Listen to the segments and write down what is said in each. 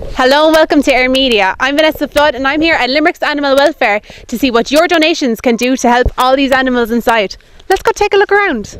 Hello and welcome to Eiremedia. I'm Vanessa Flood and I'm here at Limerick's Animal Welfare to see what your donations can do to help all these animals inside. Let's go take a look around.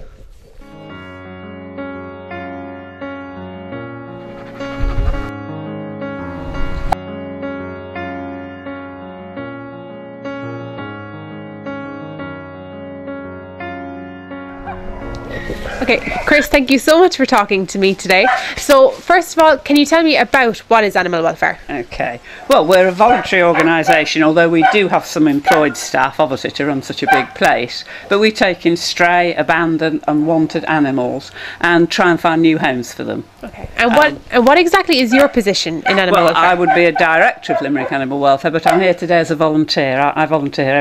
Okay, Chris, thank you so much for talking to me today. So, first of all, can you tell me about what is animal welfare? Okay, well, we're a voluntary organisation, although we do have some employed staff, obviously, to run such a big place. But we take in stray, abandoned, unwanted animals and try and find new homes for them. Okay, and what exactly is your position in animal welfare? I would be a director of Limerick Animal Welfare, but I'm here today as a volunteer. I volunteer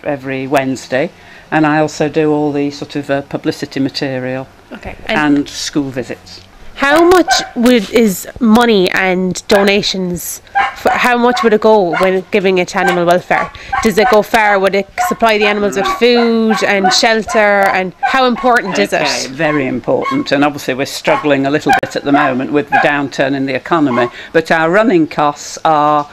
every Wednesday. And I also do all the sort of publicity material and school visits. How much is money and donations, how much would it go when giving it to animal welfare? Does it go far? Would it supply the animals with food and shelter? And how important is it? Very important. And obviously we're struggling a little bit at the moment with the downturn in the economy. But our running costs are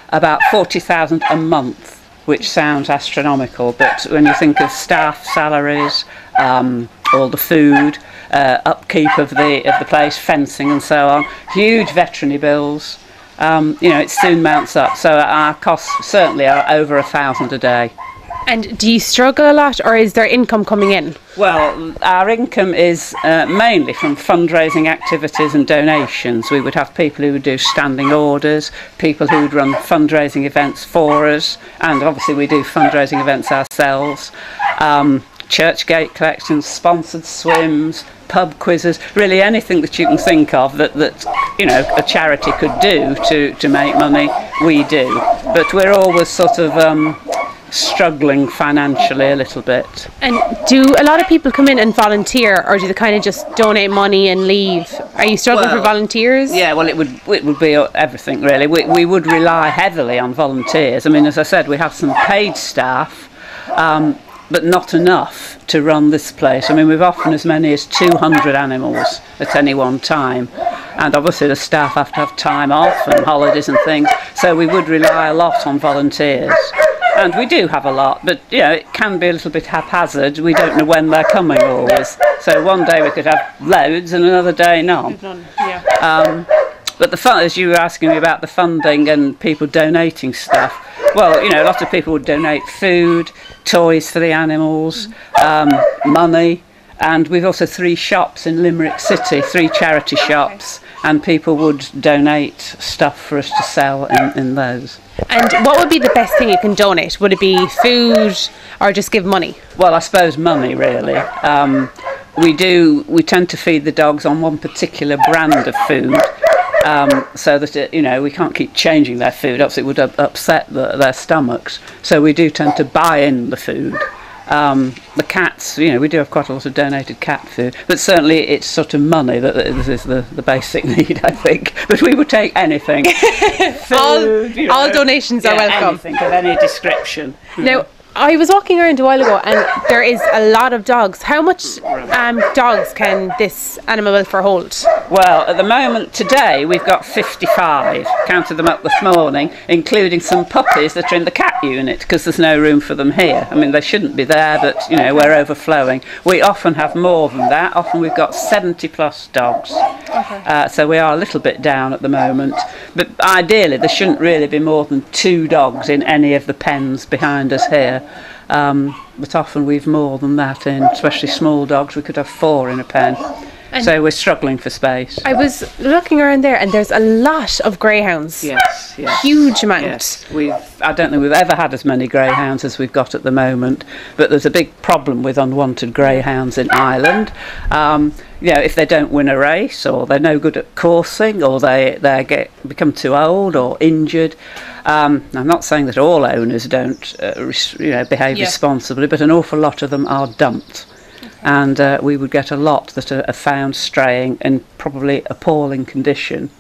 about 40,000 a month. Which sounds astronomical, but when you think of staff salaries, all the food, upkeep of the place, fencing and so on, huge veterinary bills, it soon mounts up. So our costs certainly are over 1,000 a day. And do you struggle a lot, or is there income coming in? Well, our income is mainly from fundraising activities and donations. We would have people who would do standing orders, people who would run fundraising events for us, and obviously we do fundraising events ourselves. Church gate collections, sponsored swims, pub quizzes, really anything that you can think of that a charity could do to make money, we do. But we're always sort of struggling financially a little bit. And do a lot of people come in and volunteer, or do they kind of just donate money and leave? Are you struggling for volunteers? Yeah, well, it would be everything really. We would rely heavily on volunteers. I mean, as I said, we have some paid staff, but not enough to run this place. I mean, we've often as many as 200 animals at any one time, and obviously the staff have to have time off and holidays and things, so we would rely a lot on volunteers. And we do have a lot, but it can be a little bit haphazard. We don't know when they're coming always. So one day we could have loads and another day none. But the fun, as you were asking me about the funding and people donating stuff, well, a lot of people would donate food, toys for the animals, money. And we've also 3 shops in Limerick City, 3 charity shops, and people would donate stuff for us to sell in those. And what would be the best thing you can donate? Would it be food or just give money? Well, I suppose money really. We tend to feed the dogs on one particular brand of food, so that we can't keep changing their food, else it would upset their stomachs. So we do tend to buy in the food. The cats, we do have quite a lot of donated cat food, but certainly it's sort of money that is the basic need, I think. But we would take anything. Food, all donations are welcome. Anything of any description. Now, I was walking around a while ago and there is a lot of dogs. How much dogs can this animal welfare hold? Well, at the moment today we've got 55, counted them up this morning, including some puppies that are in the cat unit because there's no room for them here. I mean, they shouldn't be there, but we're overflowing. We often have more than that. Often we've got 70 plus dogs. So we are a little bit down at the moment, but ideally there shouldn't really be more than 2 dogs in any of the pens behind us here. But often we've more than that in, especially small dogs. We could have 4 in a pen. And so we're struggling for space. I was looking around there and there's a lot of greyhounds. Yes. Huge amount. Yes. I don't think we've ever had as many greyhounds as we've got at the moment, but there's a big problem with unwanted greyhounds in Ireland. If they don't win a race, or they're no good at coursing, or they become too old or injured. I'm not saying that all owners don't behave responsibly, but an awful lot of them are dumped. And we would get a lot that are found straying in probably appalling condition,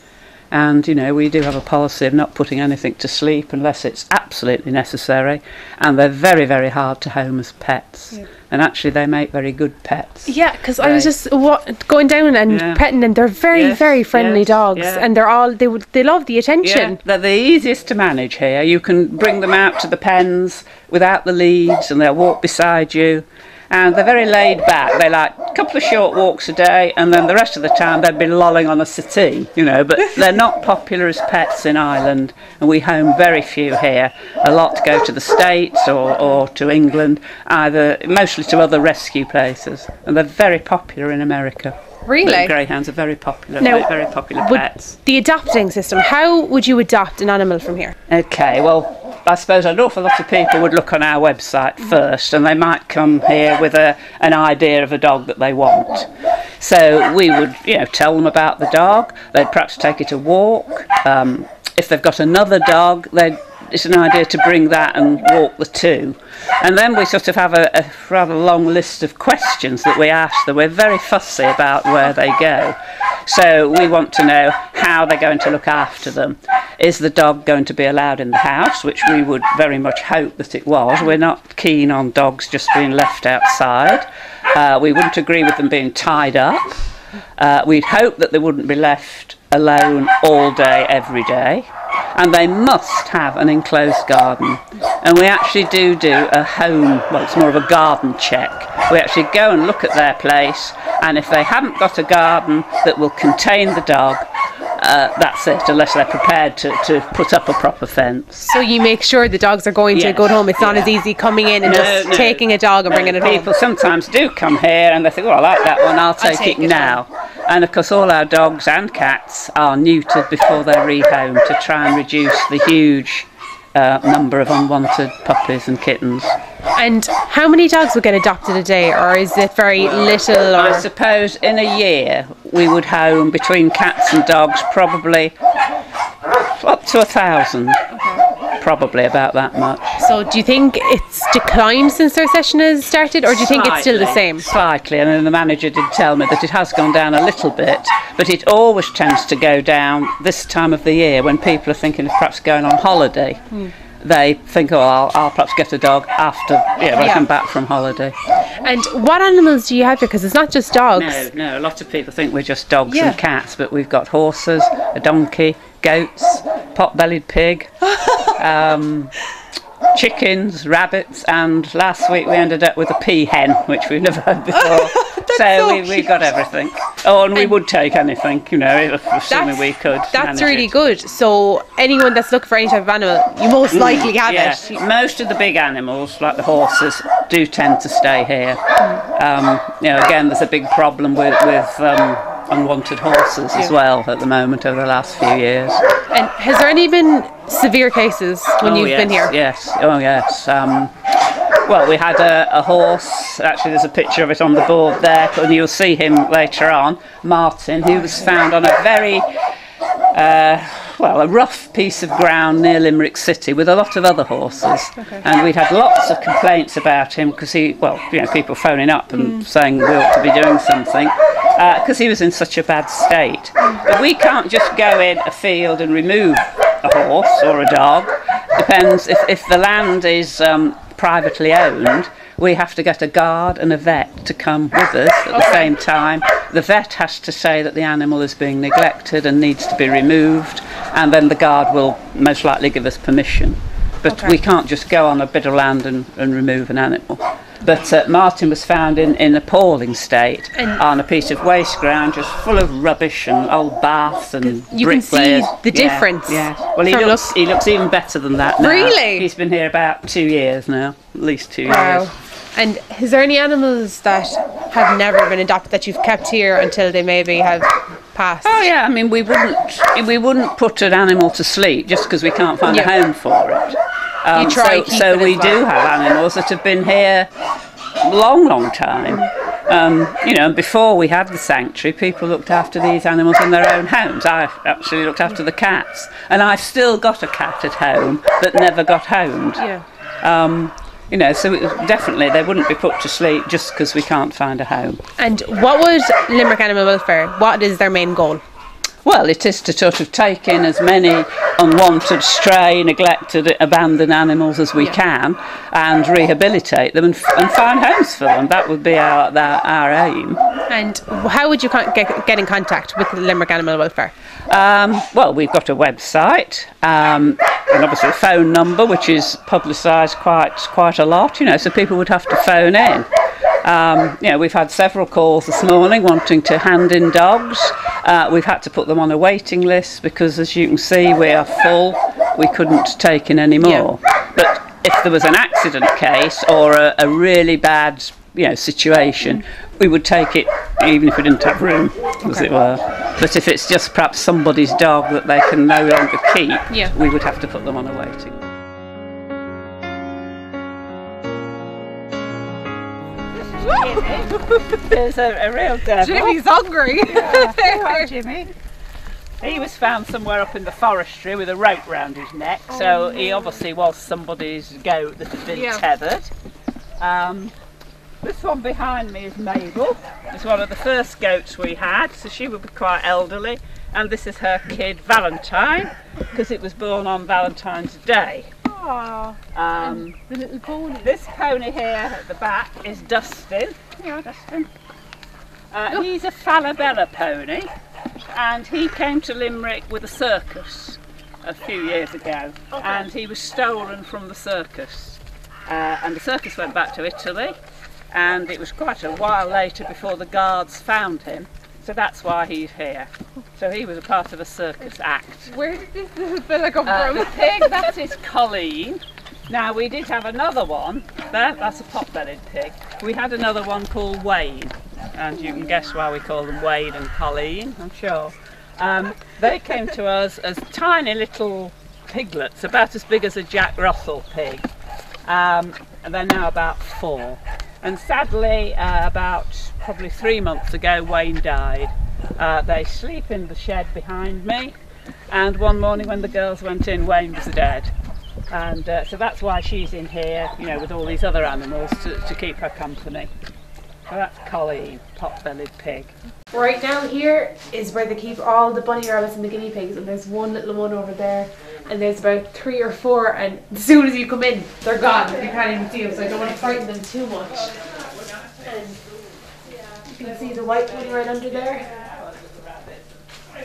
And, you know, we do have a policy of not putting anything to sleep unless it's absolutely necessary. And they're very, very hard to home as pets. Yeah. And actually they make very good pets. Yeah, because I was just going down and petting them. They're very, very friendly dogs. And they're all, they love the attention. Yeah, they're the easiest to manage here. You can bring them out to the pens without the leads and they'll walk beside you. And they're very laid back. They like a couple of short walks a day, and then the rest of the time they'd be lolling on a settee, you know. But they're not popular as pets in Ireland, and we home very few here. A lot go to the States or to England, mostly to other rescue places. And they're very popular in America. Really? The Greyhounds are very popular, very popular pets. The adopting system, how would you adopt an animal from here? Okay, well, I suppose an awful lot of people would look on our website first, and they might come here with an idea of a dog that they want. So we would, tell them about the dog. They'd perhaps take it a walk. If they've got another dog, it's an idea to bring that and walk the two. And then we sort of have a rather long list of questions that we ask them. We're very fussy about where they go. So we want to know how they're going to look after them. Is the dog going to be allowed in the house, which we would very much hope that it was. We're not keen on dogs just being left outside. We wouldn't agree with them being tied up. We'd hope that they wouldn't be left alone all day, every day. And they must have an enclosed garden. And we actually do a home, well, it's more of a garden check. We actually go and look at their place, and if they haven't got a garden that will contain the dog, that's it, unless they're prepared to put up a proper fence. So you make sure the dogs are going to a good home. It's not as easy coming in and taking a dog and bringing it home. People sometimes do come here and they think, I like that one, I'll take it now. And of course all our dogs and cats are neutered before they're rehomed to try and reduce the huge number of unwanted puppies and kittens. And how many dogs would get adopted a day, or is it very little? Or? I suppose in a year we would home between cats and dogs probably up to 1,000. Probably about that much. So do you think it's declined since their session has started, or do you think it's still the same? Slightly, and then the manager did tell me that it has gone down a little bit, but it always tends to go down this time of the year when people are thinking of perhaps going on holiday. They think, I'll perhaps get a dog after when I come back from holiday. And what animals do you have here? Because it's not just dogs. No, a lot of people think we're just dogs and cats, but we've got horses, a donkey, goats, Potbellied Pig, chickens, rabbits, and last week we ended up with a peahen, which we've never had before. So we got everything. Oh, and we would take anything, assuming we could. That's really good. So anyone that's looking for any type of animal, you most likely have it. Most of the big animals, like the horses, do tend to stay here. Again, there's a big problem with unwanted horses as well at the moment over the last few years. And has there any been severe cases when you've been here? Yes. Well, we had a horse, actually there's a picture of it on the board there, and you'll see him later on, Martin, who was found on a very, a rough piece of ground near Limerick City with a lot of other horses. And we'd had lots of complaints about him because people phoning up and saying we ought to be doing something, because he was in such a bad state. But we can't just go in a field and remove a horse or a dog. Depends, if the land is privately owned, we have to get a guard and a vet to come with us at the same time. The vet has to say that the animal is being neglected and needs to be removed, and then the guard will most likely give us permission. But we can't just go on a bit of land and remove an animal. But Martin was found in an appalling state on a piece of waste ground, just full of rubbish and old baths and you can see the difference. Well, he looks even better than that now. Really? He's been here about 2 years now, at least 2 years. Wow. And is there any animals that have never been adopted that you've kept here until they maybe have passed? Oh yeah, I mean we wouldn't put an animal to sleep just because we can't find a home for it. So we do have animals that have been here a long time. And before we had the sanctuary, people looked after these animals in their own homes. I actually looked after the cats, and I've still got a cat at home that never got homed. So definitely they wouldn't be put to sleep just because we can't find a home. And what would Limerick Animal Welfare, what is their main goal? Well, it is to sort of take in as many unwanted, stray, neglected, abandoned animals as we can and rehabilitate them and find homes for them. That would be our aim. And how would you get in contact with the Limerick Animal Welfare? Well, we've got a website and obviously a phone number, which is publicised quite a lot, you know, so people would have to phone in. You know, we've had several calls this morning wanting to hand in dogs. We've had to put them on a waiting list because, as you can see, we are full. We couldn't take in any more. But if there was an accident case or a really bad, you know, situation, we would take it even if we didn't have room, as it were. But if it's just perhaps somebody's dog that they can no longer keep, we would have to put them on a waiting list. There's a real devil. Jimmy's hungry. Hi, Jimmy. He was found somewhere up in the forestry with a rope round his neck, so he obviously was somebody's goat that had been tethered. This one behind me is Mabel. It's one of the first goats we had, so she would be quite elderly. And this is her kid Valentine, because it was born on Valentine's Day. The little pony. This pony here at the back is Dustin. Yeah, Dustin. He's a Falabella pony, and he came to Limerick with a circus a few years ago, and he was stolen from the circus. And the circus went back to Italy, and it was quite a while later before the guards found him. So that's why he's here. So he was a part of a circus act. Where did this little fella come from? The pig, that is Colleen. Now we did have another one, that's a pot-bellied pig. We had another one called Wayne, and you can guess why we call them Wayne and Colleen, I'm sure. They came to us as tiny little piglets, about as big as a Jack Russell pig. And they're now about 4. And sadly, about probably 3 months ago, Wayne died. They sleep in the shed behind me, and one morning when the girls went in, Wayne was dead. And so that's why she's in here, you know, with all these other animals to keep her company. So that's Colleen, pot-bellied pig. Right down here is where they keep all the bunny rabbits and the guinea pigs, and there's one little one over there, and there's about 3 or 4, and as soon as you come in, they're gone. You can't even see them, so I don't want to frighten them too much. And you can see the white one right under there.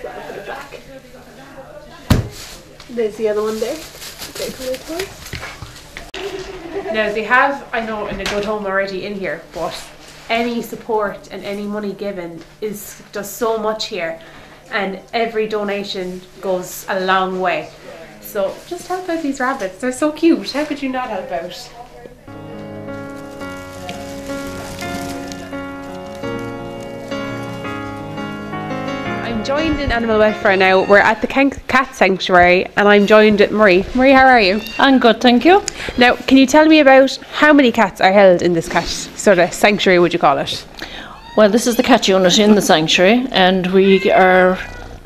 So I'll put it back. There's the other one there. Now they have, I know, in a good home already in here, but any support and any money given does so much here, and every donation goes a long way. So just help out these rabbits, they're so cute. How could you not help out? I'm joined in Animal Welfare now. We're at the cat sanctuary, and I'm joined with Marie. Marie, how are you? I'm good, thank you. Now, can you tell me about how many cats are held in this cat sort of sanctuary, would you call it? Well, this is the cat unit in the sanctuary, and we are,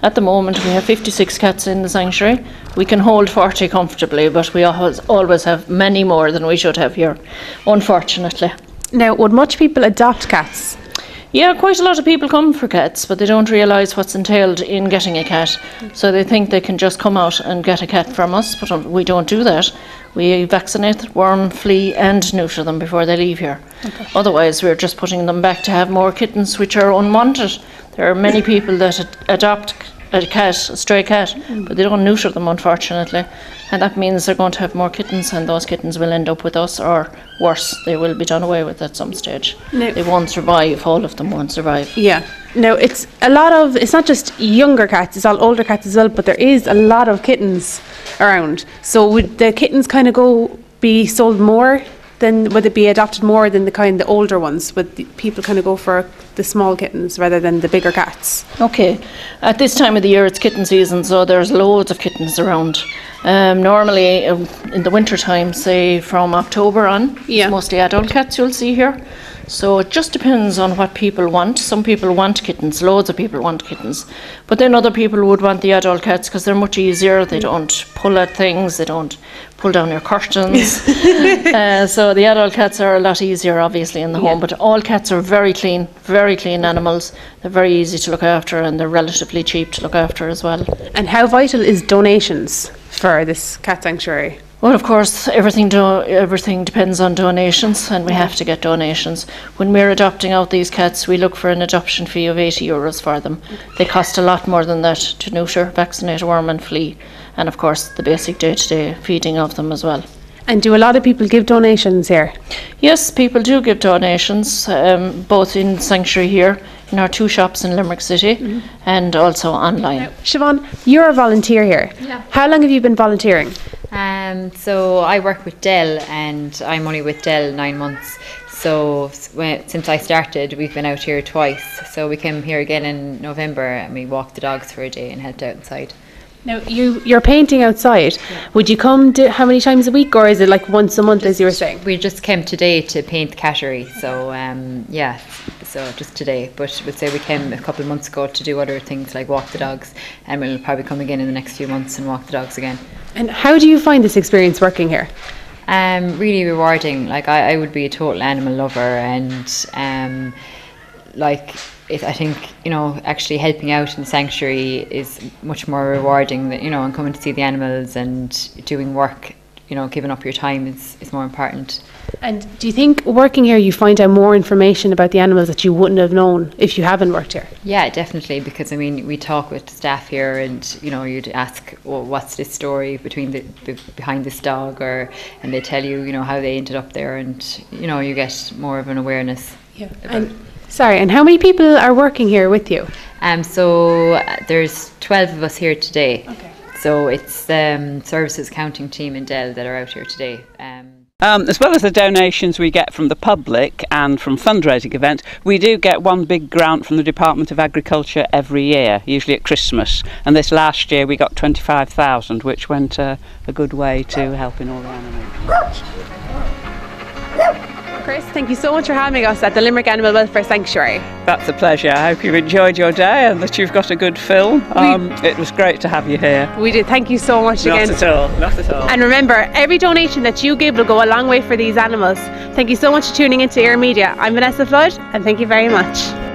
at the moment, we have 56 cats in the sanctuary. We can hold 40 comfortably, but we always have many more than we should have here, unfortunately. Now, would much people adopt cats? Yeah, quite a lot of people come for cats, but they don't realise what's entailed in getting a cat. So they think they can just come out and get a cat from us, but we don't do that. We vaccinate, worm, flea and neuter them before they leave here. Okay. Otherwise, we're just putting them back to have more kittens which are unwanted. There are many people that adopt a stray cat, but they don't neuter them, unfortunately. And that means they're going to have more kittens, and those kittens will end up with us, or worse, they will be done away with at some stage. No. They won't survive, all of them won't survive. Yeah. No, it's not just younger cats, it's all older cats as well, but there is a lot of kittens around. So would the kittens kind of be sold more? Then would it be adopted more than the older ones? Would people kind of go for the small kittens rather than the bigger cats? Okay, at this time of the year it's kitten season, so there's loads of kittens around. Normally in the winter time, say from October on, it's mostly adult cats you'll see here. So it just depends on what people want. Some people want kittens, loads of people want kittens, but then other people would want the adult cats because they're much easier. They don't pull at things, they don't pull down your curtains. So the adult cats are a lot easier obviously in the home, but all cats are very clean animals. They're very easy to look after and they're relatively cheap to look after as well. And how vital is donations for this cat sanctuary? Well, of course, everything depends on donations, and we have to get donations. When we're adopting out these cats, we look for an adoption fee of €80 for them. They cost a lot more than that to neuter, vaccinate, worm and flea, and of course the basic day-to-day feeding of them as well. And do a lot of people give donations here? Yes, people do give donations, both in Sanctuary here, in our 2 shops in Limerick City, and also online. Siobhan, you're a volunteer here. Yeah. How long have you been volunteering? So I work with Dell, and I'm only with Dell 9 months. So since I started, we've been out here twice. So we came here again in November, and we walked the dogs for a day and helped out inside. Now, you're painting outside. Would you come how many times a week, or is it like once a month, as you were saying? We just came today to paint the cattery, so so just today. But we'd say we came a couple of months ago to do other things like walk the dogs, and we'll probably come again in the next few months and walk the dogs again. And how do you find this experience working here? Really rewarding. Like I would be a total animal lover, and I think, actually helping out in the sanctuary is much more rewarding than, and coming to see the animals and doing work, giving up your time is more important. And do you think working here you find out more information about the animals that you wouldn't have known if you haven't worked here? Yeah, definitely, because we talk with staff here, and you'd ask, well, what's this story behind this dog, and they tell you, how they ended up there, and you get more of an awareness. Yeah. And how many people are working here with you? So there's 12 of us here today. Okay. So it's services accounting team in Dell that are out here today. As well as the donations we get from the public and from fundraising events, we do get one big grant from the Department of Agriculture every year, usually at Christmas. And this last year we got 25,000, which went a good way to helping all the animals. Chris, thank you so much for having us at the Limerick Animal Welfare Sanctuary. That's a pleasure. I hope you've enjoyed your day and that you've got a good film. It was great to have you here. We did. Thank you so much again. Not at all. And remember, every donation that you give will go a long way for these animals. Thank you so much for tuning into Eiremedia. I'm Vanessa Flood, and thank you very much.